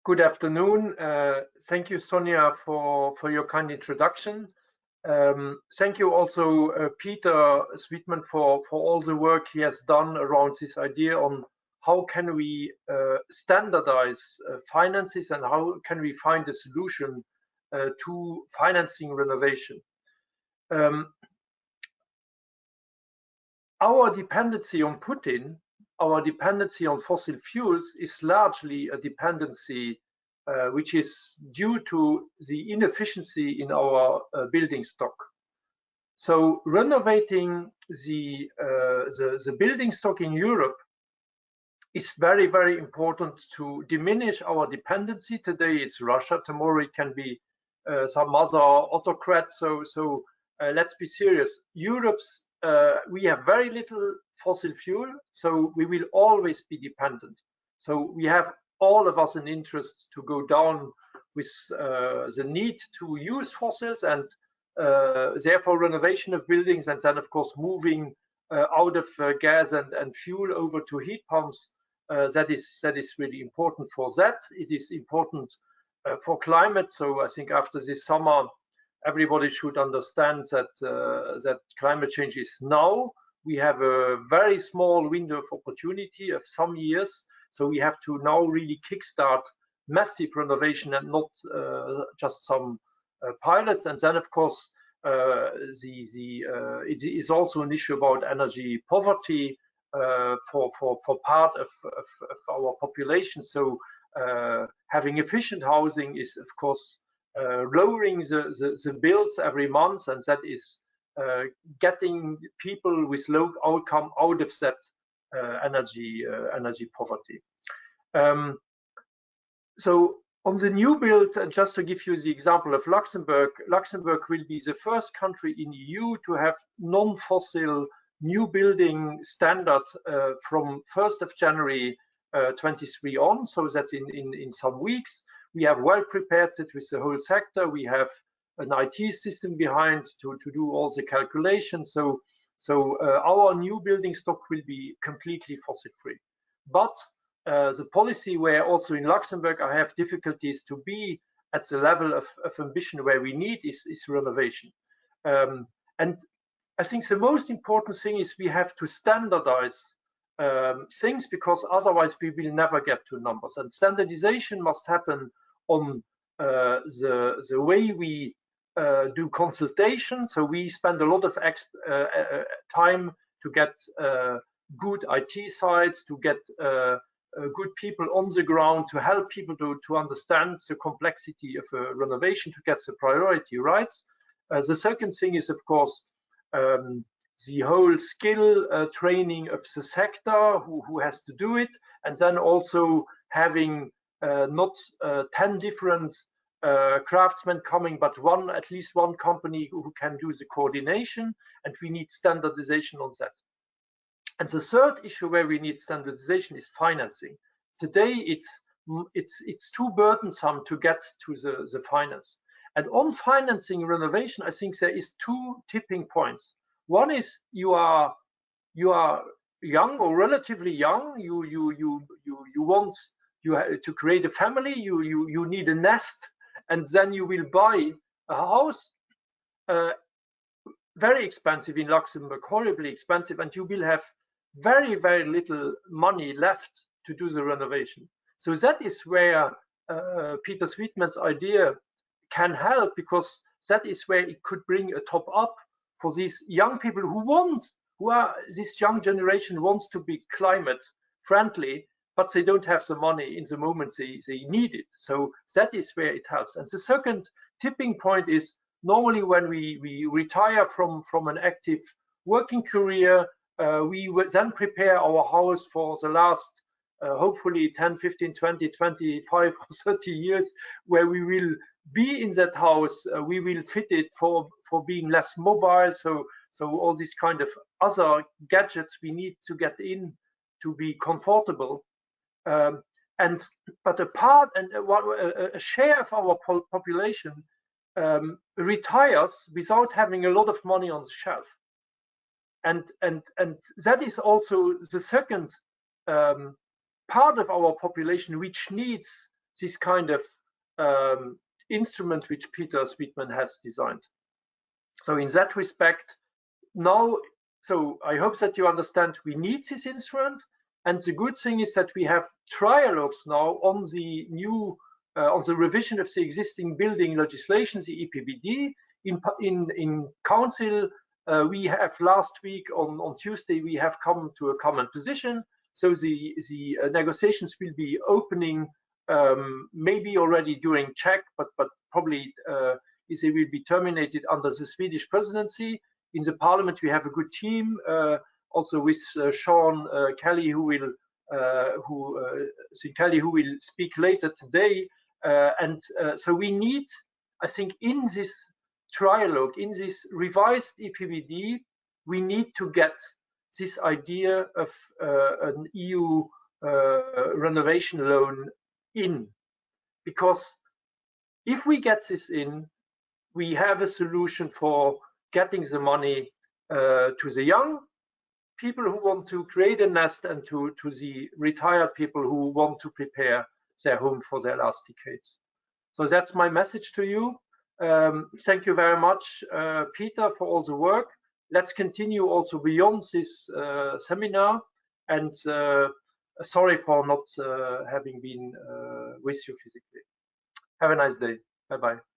Good afternoon. Thank you, Sonia, for your kind introduction. Thank you also, Peter Sweetman, for all the work he has done around this idea on how can we standardize finances and how can we find a solution to financing renovation. Our dependency on Putin, our dependency on fossil fuels is largely a dependency which is due to the inefficiency in our building stock. So renovating the building stock in Europe is very, very important to diminish our dependency. Today it's Russia, tomorrow it can be some other autocrat. So let's be serious. Europe's we have very little fossil fuel, so we will always be dependent. So we have all of us an interest to go down with the need to use fossils and therefore renovation of buildings, and then of course moving out of gas and fuel over to heat pumps. That is really important for that. It is important for climate. So I think after this summer, everybody should understand that that climate change is now. We have a very small window of opportunity of some years, so we have to now really kickstart massive renovation and not just some pilots. And then, of course, it is also an issue about energy poverty for part of our population. So having efficient housing is, of course, lowering the bills every month, and that is getting people with low outcome out of that energy poverty. So on the new build, and just to give you the example of Luxembourg, Luxembourg will be the first country in EU to have non-fossil new building standard from 1st of January 23 on. So that's in some weeks. We have well prepared it with the whole sector. We have an IT system behind to do all the calculations. So our new building stock will be completely fossil free. But the policy where also in Luxembourg I have difficulties to be at the level of ambition where we need is renovation. And I think the most important thing is we have to standardize things, because otherwise we will never get to numbers. And standardization must happen on the way we do consultation. So we spend a lot of time to get good IT sites, to get good people on the ground, to help people to understand the complexity of a renovation, to get the priority right. The second thing is, of course, the whole skill training of the sector, who has to do it, and then also having not 10 different craftsmen coming, but at least one company who can do the coordination, and we need standardization on that. And the third issue where we need standardization is financing. Today it's too burdensome to get to the finance. And on financing renovation, I think there is two tipping points. One is you are young or relatively young. You want to create a family. You need a nest, and then you will buy a house. Very expensive in Luxembourg, horribly expensive, and you will have very, very little money left to do the renovation. So that is where Peter Sweetman's idea can help, because that is where it could bring a top up for these young people this young generation wants to be climate friendly, but they don't have the money in the moment they need it. So that is where it helps. And the second tipping point is normally when we retire from an active working career, we will then prepare our house for the last hopefully 10, 15, 20, 25 or 30 years, where we will be in that house. We will fit it for being less mobile. So all these kind of other gadgets we need to get in to be comfortable. But a share of our population retires without having a lot of money on the shelf. And that is also the second part of our population which needs this kind of instrument which Peter Sweetman has designed. So in that respect, now, so I hope that you understand we need this instrument. And the good thing is that we have trialogues now on the new, on the revision of the existing building legislation, the EPBD. In Council, we have last week on Tuesday, we have come to a common position. So the negotiations will be opening maybe already during Czech, but probably they will be terminated under the Swedish presidency. In the Parliament, we have a good team, also with Sean Kelly, who will speak later today. So we need, I think, in this trialogue, in this revised EPBD, we need to get this idea of an EU renovation loan in, because if we get this in, we have a solution for getting the money to the young people who want to create a nest, and to the retired people who want to prepare their home for their last decades. So that's my message to you. Thank you very much, Peter, for all the work. Let's continue also beyond this seminar, and sorry for not having been with you physically. Have a nice day. Bye-bye.